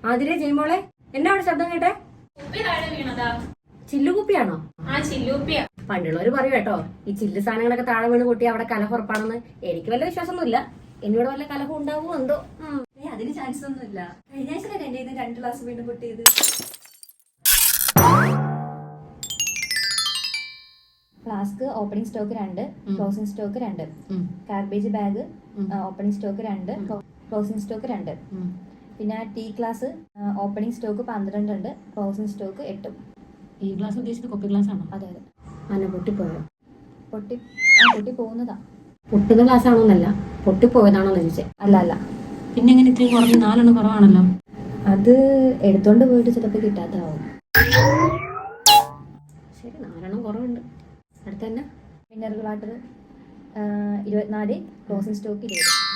ആതിരെ ചെയ്യുമ്പോളെ എന്നാ അവിടെ ശബ്ദം കേട്ടെ? ചില്ലുകുപ്പിയാണോ? പണ്ടുള്ളവര് പറയും കേട്ടോ, ഈ ചില്ല് സാധനങ്ങളൊക്കെ താഴെ വീണ് പൊട്ടി അവിടെ കലഹം ഉറപ്പാണെന്ന്. എനിക്ക് വല്ല വിശ്വാസമൊന്നുമില്ല. എന്നോട് വല്ല കലഹം ഉണ്ടാവുമോ എന്തോ. അതിന് ചാൻസ് ഒന്നുമില്ല. കഴിഞ്ഞ ആഴ്ച എന്റെ 2 ഗ്ലാസ് വീണ്ടും പൊട്ടിയത്. Flask opening stock 2, closing stock 2. Garbage bag opening stock 2, closing stock 2. പിന്നെ ടീ ഗ്ലാസ് ഓപ്പണിംഗ് സ്റ്റോക്ക് 12 ഉണ്ട്, ക്ലോസിംഗ് സ്റ്റോക്ക് 8. ഈ ഗ്ലാസ് ഉദ്ദേശിച്ചത് കോപ്പി ഗ്ലാസ് ആണോ? അതെ അതെ. അല്ല, പൊട്ടിപ്പോയോ? പൊട്ടി പോകുന്നതാ. പൊട്ടുന്ന ഗ്ലാസ് ആണോന്നല്ല, പൊട്ടിപ്പോയതാണോ ചോദിച്ചേ. അല്ല. പിന്നെ എങ്ങനെ ഇത്രയും കുറഞ്ഞ് 4 കുറവാണല്ലോ? അത് എടുത്തോണ്ട് പോയിട്ട് ചിലപ്പോൾ കിട്ടാത്തതാവും. ശരി, 4 കുറവുണ്ട്. അടുത്ത തന്നെ മിനറൽ വാട്ടർ 24, ക്ലോസിംഗ് സ്റ്റോക്ക് 20.